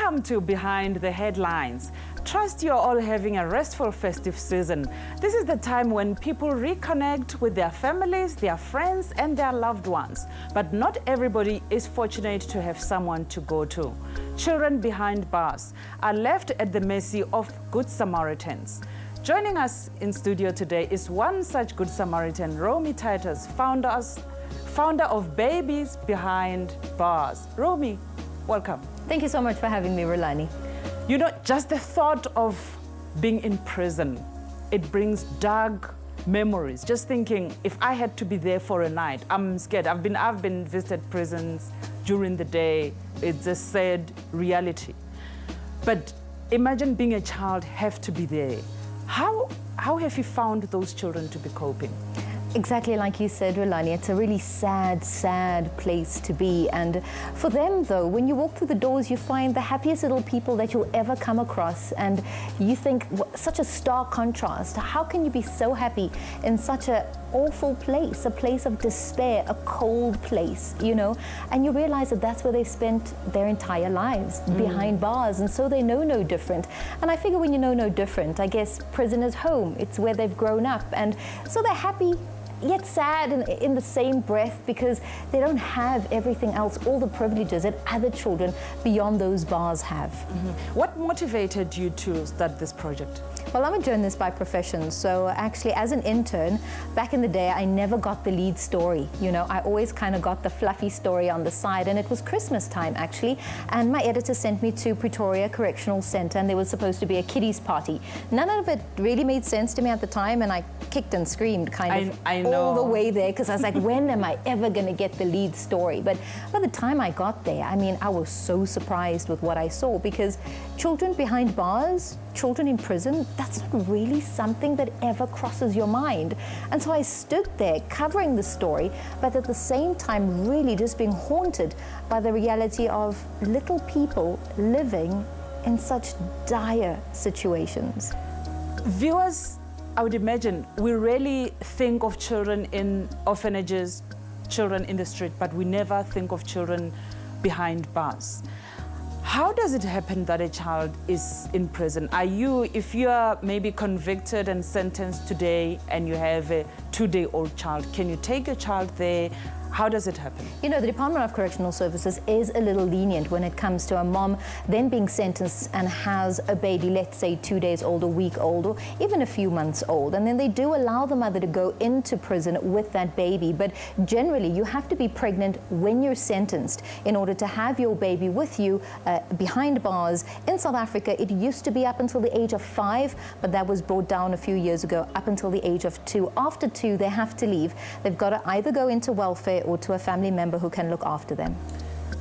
Welcome to Behind the Headlines. Trust you're all having a restful festive season. This is the time when people reconnect with their families, their friends, and their loved ones. But not everybody is fortunate to have someone to go to. Children behind bars are left at the mercy of Good Samaritans. Joining us in studio today is one such Good Samaritan, Romy Titus, founder of Babies Behind Bars. Romy, welcome. Thank you so much for having me, Rolani. You know, just the thought of being in prison, it brings dark memories. Just thinking, if I had to be there for a night, I'm scared. I've been visited prisons during the day. It's a sad reality. But imagine being a child, have to be there. How have you found those children to be coping? Exactly like you said, Rolani, it's a really sad, sad place to be. And for them, though, when you walk through the doors, you find the happiest little people that you'll ever come across. And you think, such a stark contrast. How can you be so happy in such an awful place, a place of despair, a cold place, you know? And you realize that that's where they've spent their entire lives, behind bars. And so they know no different. And I figure when you know no different, I guess prison is home. It's where they've grown up. And so they're happy, yet sad in the same breath, because they don't have everything else, all the privileges that other children beyond those bars have. What motivated you to start this project? Well, I'm a journalist by profession, so actually as an intern, back in the day, I never got the lead story. You know, I always kind of got the fluffy story on the side, and it was Christmas time actually, and my editor sent me to Pretoria Correctional Centre, and there was supposed to be a kiddies party. None of it really made sense to me at the time, and I kicked and screamed kind of all the way there, because I was like, when am I ever going to get the lead story? But by the time I got there, I mean, I was so surprised with what I saw, because children behind bars, children in prison, that's not really something that ever crosses your mind. And so I stood there covering the story, but at the same time really just being haunted by the reality of little people living in such dire situations. Viewers, I would imagine, we rarely think of children in orphanages, children in the street, but we never think of children behind bars. How does it happen that a child is in prison? If you are maybe convicted and sentenced today and you have a 2-day-old child, can you take a child there? How does it happen? You know, the Department of Correctional Services is a little lenient when it comes to a mom then being sentenced and has a baby, let's say 2 days old, a week old, or even a few months old. And then they do allow the mother to go into prison with that baby. But generally, you have to be pregnant when you're sentenced in order to have your baby with you behind bars. In South Africa, it used to be up until the age of 5, but that was brought down a few years ago, up until the age of 2. After 2, they have to leave. They've got to either go into welfare or to a family member who can look after them.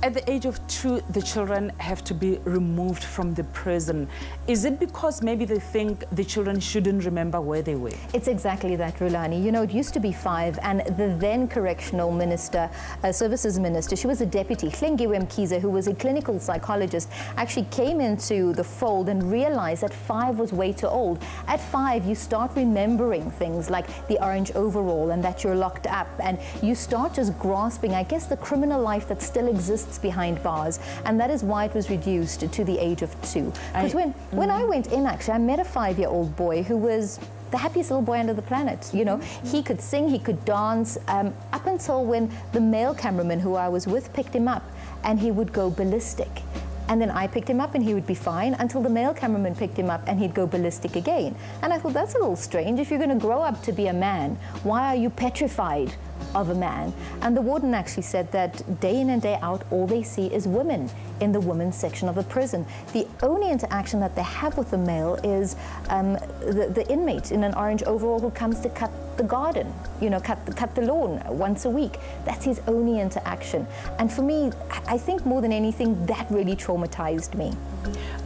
At the age of 2, the children have to be removed from the prison. Is it because maybe they think the children shouldn't remember where they were? It's exactly that, Rolani. You know, it used to be 5, and the then correctional minister, services minister, she was a deputy, Hlengiwe Mkhize, who was a clinical psychologist, actually came into the fold and realized that 5 was way too old. At 5, you start remembering things like the orange overall and that you're locked up, and you start just grasping, I guess, the criminal life that still exists behind bars, and that is why it was reduced to the age of 2. Because when I went in, actually, I met a 5-year-old boy who was the happiest little boy under the planet. You know, he could sing, he could dance, up until when the male cameraman who I was with picked him up, and he would go ballistic. And then I picked him up and he would be fine until the male cameraman picked him up and he'd go ballistic again. And I thought, that's a little strange. If you're going to grow up to be a man, why are you petrified of a man? And the warden actually said that day in and day out, all they see is women in the women's section of the prison. The only interaction that they have with the male is the inmate in an orange overall who comes to cut the garden, you know, cut the lawn once a week. That's his only interaction. And for me, I think more than anything, that really traumatized me.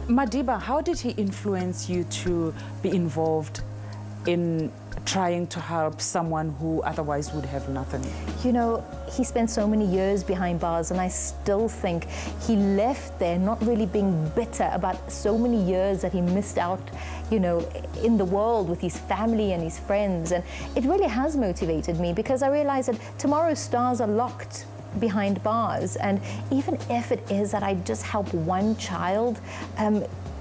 Madiba, how did he influence you to be involved in trying to help someone who otherwise would have nothing? You know, he spent so many years behind bars, and I still think he left there not really being bitter about so many years that he missed out, you know, in the world with his family and his friends. And it really has motivated me, because I realized that tomorrow's stars are locked behind bars. And even if it is that I just help one child,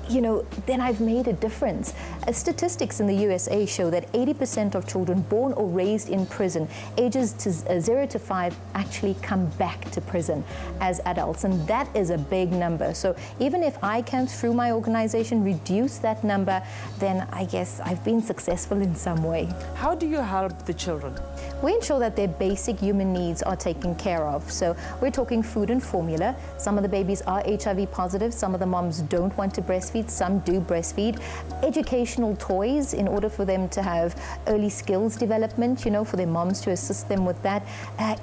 you know, then I've made a difference. Statistics in the USA show that 80% of children born or raised in prison, ages 0 to 5, actually come back to prison as adults, and that is a big number. So even if I can, through my organization, reduce that number, then I guess I've been successful in some way. How do you help the children? We ensure that their basic human needs are taken care of. So we're talking food and formula. Some of the babies are HIV positive. Some of the moms don't want to breastfeed. Some do breastfeed. Educational toys in order for them to have early skills development, you know, for their moms to assist them with that.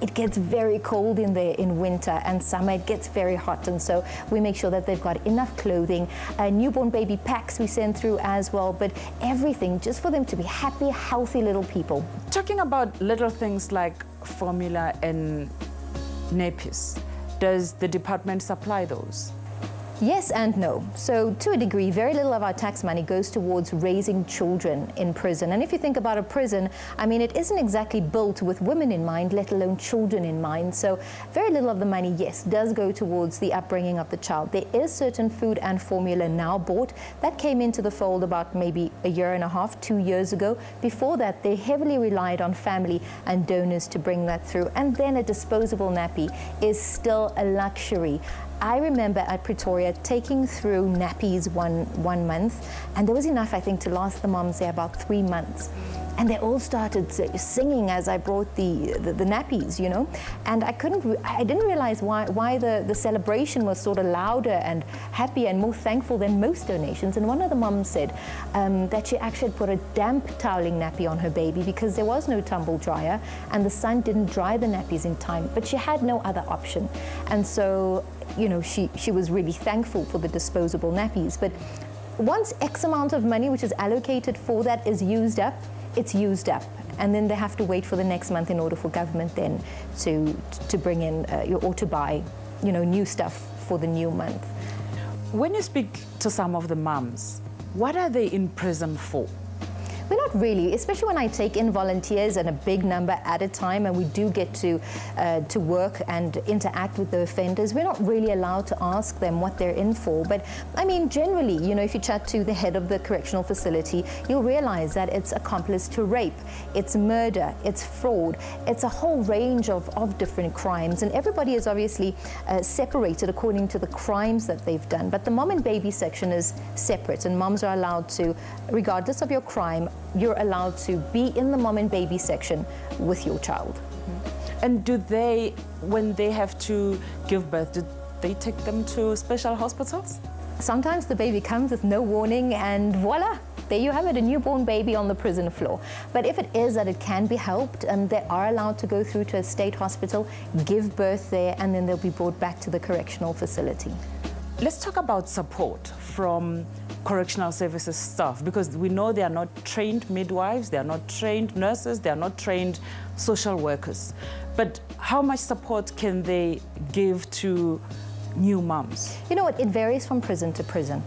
It gets very cold in there in winter and summer. It gets very hot. And so we make sure that they've got enough clothing. Newborn baby packs we send through as well. But everything just for them to be happy, healthy little people. Talking about little things like formula and nappies, does the department supply those? Yes and no. So to a degree, very little of our tax money goes towards raising children in prison. And if you think about a prison, I mean, it isn't exactly built with women in mind, let alone children in mind. So very little of the money, yes, does go towards the upbringing of the child. There is certain food and formula now bought. That came into the fold about maybe a year and a half, 2 years ago. Before that, they heavily relied on family and donors to bring that through. And then a disposable nappy is still a luxury. I remember at Pretoria taking through nappies one month, and there was enough, I think, to last the moms there about 3 months. And they all started singing as I brought the nappies, you know. And I didn't realize why the celebration was sort of louder and happier and more thankful than most donations. And one of the moms said that she actually put a damp toweling nappy on her baby because there was no tumble dryer and the sun didn't dry the nappies in time, but she had no other option. And so, you know, she was really thankful for the disposable nappies. But once X amount of money which is allocated for that is used up, it's used up, and then they have to wait for the next month in order for government then to bring in or to buy, you know, new stuff for the new month. When you speak to some of the mums, what are they in prison for? We're not really, especially when I take in volunteers and a big number at a time, and we do get to work and interact with the offenders. We're not really allowed to ask them what they're in for. But I mean, generally, you know, if you chat to the head of the correctional facility, you'll realize that it's accomplice to rape, it's murder, it's fraud, it's a whole range of different crimes. And everybody is obviously separated according to the crimes that they've done. But the mom and baby section is separate, and moms are allowed to, regardless of your crime, you're allowed to be in the mom and baby section with your child. And do they, when they have to give birth, do they take them to special hospitals? Sometimes the baby comes with no warning and voila, there you have it, a newborn baby on the prison floor. But if it is that it can be helped, they are allowed to go through to a state hospital, give birth there, and then they'll be brought back to the correctional facility. Let's talk about support from correctional services staff, because we know they are not trained midwives, they are not trained nurses, they are not trained social workers. But how much support can they give to new moms? You know what, it varies from prison to prison.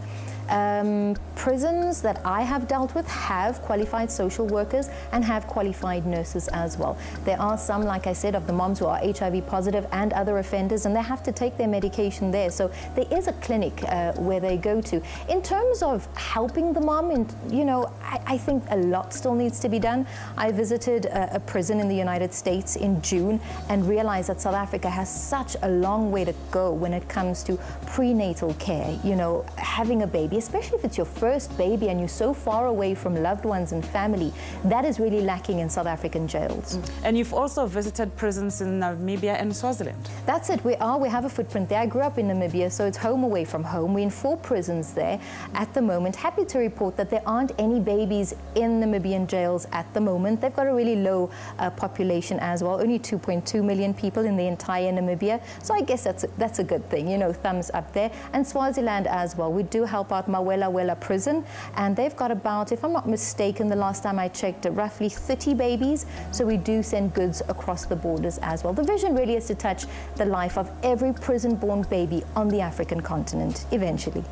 Prisons that I have dealt with have qualified social workers and have qualified nurses as well. There are some, like I said, of the moms who are HIV positive and other offenders, and they have to take their medication there. So there is a clinic where they go to. In terms of helping the mom, and you know, I think a lot still needs to be done. I visited a prison in the United States in June and realized that South Africa has such a long way to go when it comes to prenatal care, you know, having a baby, especially if it's your first baby and you're so far away from loved ones and family. That is really lacking in South African jails. And you've also visited prisons in Namibia and Swaziland. That's it. We have a footprint there. I grew up in Namibia, so it's home away from home. We're in 4 prisons there at the moment. Happy to report that there aren't any babies in Namibian jails at the moment. They've got a really low population as well, only 2.2 million people in the entire Namibia. So I guess that's a good thing, you know, thumbs up there. And Swaziland as well. We do help out Mawela prison, and they've got about, if I'm not mistaken, the last time I checked, roughly 30 babies. So we do send goods across the borders as well. The vision really is to touch the life of every prison-born baby on the African continent eventually.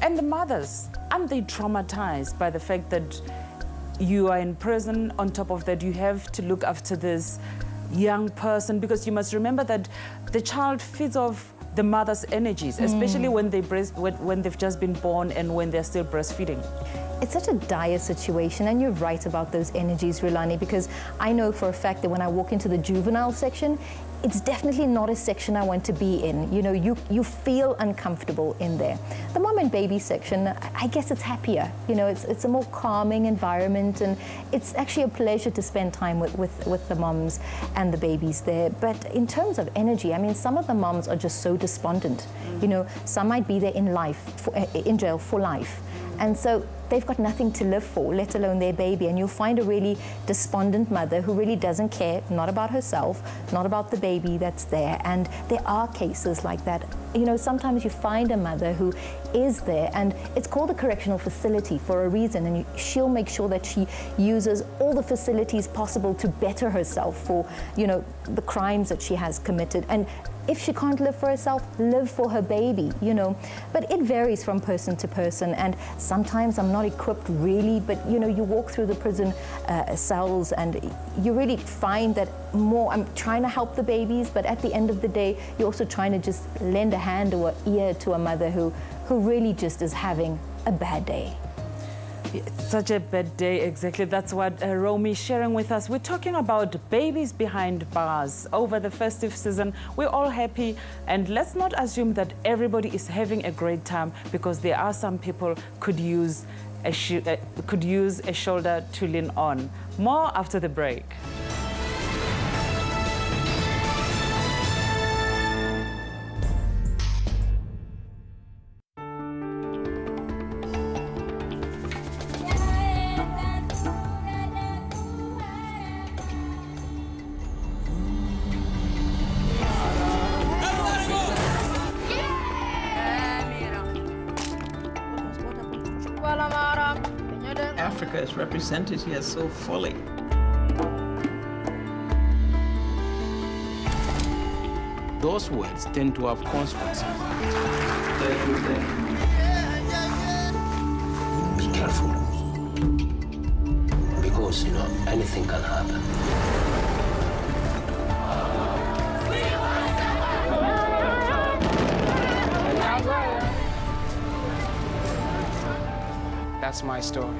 And the mothers, aren't they traumatized by the fact that you are in prison? On top of that, you have to look after this young person, because you must remember that the child feeds off the mother's energies, especially when when they've just been born and when they're still breastfeeding. It's such a dire situation, and you're right about those energies, Rulani, because I know for a fact that when I walk into the juvenile section, it's definitely not a section I want to be in. You know, you feel uncomfortable in there. The mom and baby section, I guess it's happier. You know, it's a more calming environment, and it's actually a pleasure to spend time with the moms and the babies there. But in terms of energy, I mean, some of the moms are just so despondent. You know, some might be there in jail for life. And so they've got nothing to live for, let alone their baby. And you'll find a really despondent mother who really doesn't care, not about herself, not about the baby that's there. And there are cases like that. You know, sometimes you find a mother who is there, and it's called a correctional facility for a reason, and she'll make sure that she uses all the facilities possible to better herself for, you know, the crimes that she has committed. And if she can't live for herself, live for her baby, you know. But it varies from person to person, and sometimes I'm not equipped really, but you know, you walk through the prison cells and you really find that I'm trying to help the babies, but at the end of the day, you're also trying to just lend a hand or an ear to a mother who really just is having a bad day. It's such a bad day, exactly. That's what Romy is sharing with us. We're talking about babies behind bars over the festive season. We're all happy, and let's not assume that everybody is having a great time, because there are some people could use a shoulder to lean on. More after the break. Africa is represented here so fully. Those words tend to have consequences. Be careful, because, you know, anything can happen. That's my story.